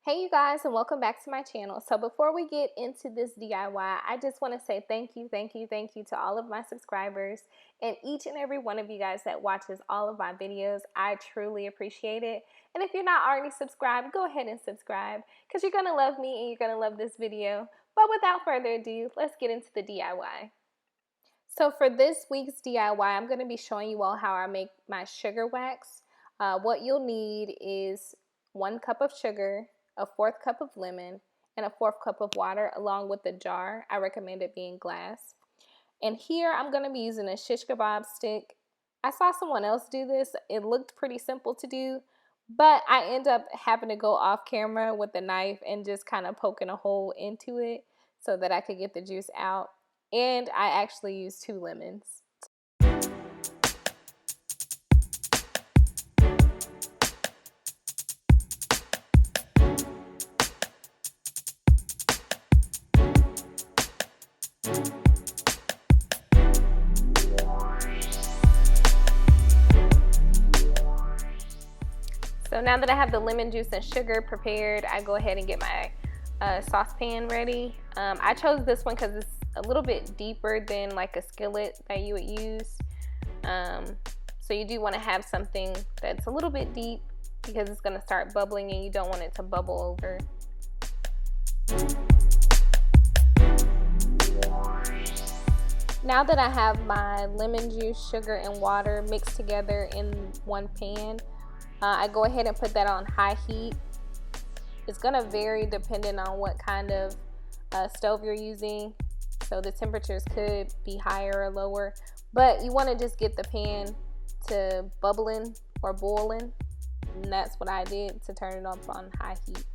Hey you guys, and welcome back to my channel. So before we get into this DIY, I just want to say thank you to all of my subscribers and each and every one of you guys that watches all of my videos. I truly appreciate it. And if you're not already subscribed, go ahead and subscribe because you're going to love me and you're going to love this video. But without further ado, let's get into the DIY. So for this week's DIY, I'm going to be showing you all how I make my sugar wax. What you'll need is 1 cup of sugar, a 4th cup of lemon, and a 4th cup of water along with the jar. I recommend it being glass. And here I'm going to be using a shish kebab stick. I saw someone else do this. It looked pretty simple to do, but I end up having to go off camera with the knife and just kind of poking a hole into it so that I could get the juice out. And I actually used 2 lemons. So now that I have the lemon juice and sugar prepared, I go ahead and get my saucepan ready. I chose this one because it's a little bit deeper than like a skillet that you would use. So you do want to have something that's a little bit deep because it's going to start bubbling and you don't want it to bubble over. Now that I have my lemon juice, sugar, and water mixed together in one pan, I go ahead and put that on high heat. It's going to vary depending on what kind of stove you're using. So the temperatures could be higher or lower. But you want to just get the pan to bubbling or boiling. And that's what I did to turn it up on high heat.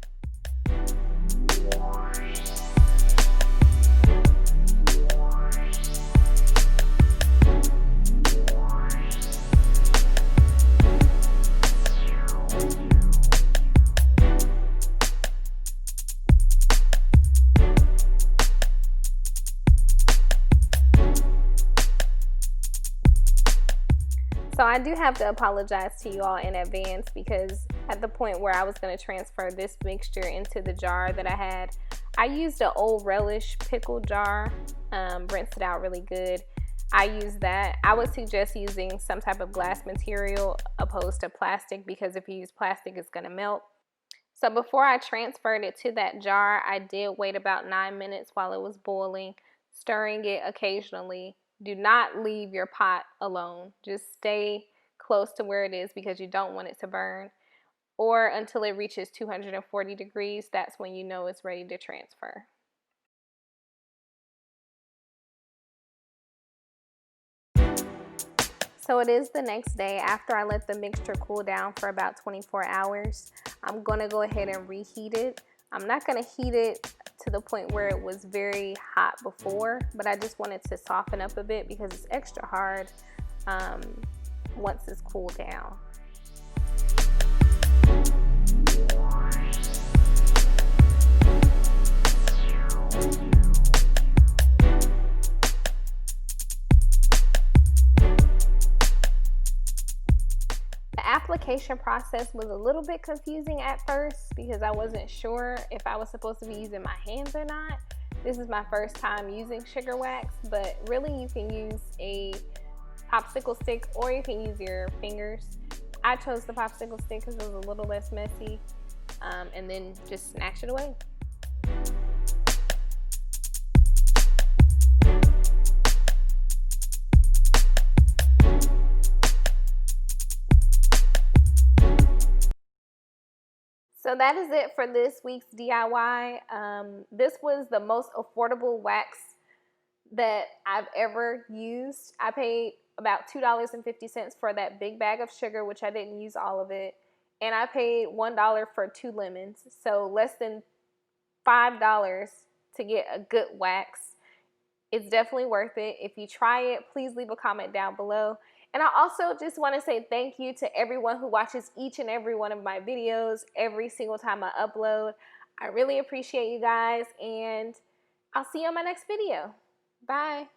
So I do have to apologize to you all in advance because at the point where I was going to transfer this mixture into the jar that I had, I used an old relish pickle jar, rinsed it out really good. I used that. I would suggest using some type of glass material opposed to plastic because if you use plastic, it's going to melt. So before I transferred it to that jar, I did wait about 9 minutes while it was boiling, stirring it occasionally. Do not leave your pot alone. Just stay close to where it is because you don't want it to burn. Or until it reaches 240 degrees, that's when you know it's ready to transfer. So it is the next day after I let the mixture cool down for about 24 hours. I'm going to go ahead and reheat it. I'm not going to heat it to the point where it was very hot before, but I just wanted to soften up a bit because it's extra hard once it's cooled down. The application process was a little bit confusing at first because I wasn't sure if I was supposed to be using my hands or not. This is my first time using sugar wax, but really you can use a popsicle stick or you can use your fingers. I chose the popsicle stick because it was a little less messy, and then just snatch it away. So that is it for this week's DIY. This was the most affordable wax that I've ever used. I paid about $2.50 for that big bag of sugar, which I didn't use all of it. And I paid $1 for 2 lemons. So less than $5 to get a good wax. It's definitely worth it. If you try it, please leave a comment down below. And I also just want to say thank you to everyone who watches each and every one of my videos every single time I upload. I really appreciate you guys, and I'll see you on my next video. Bye.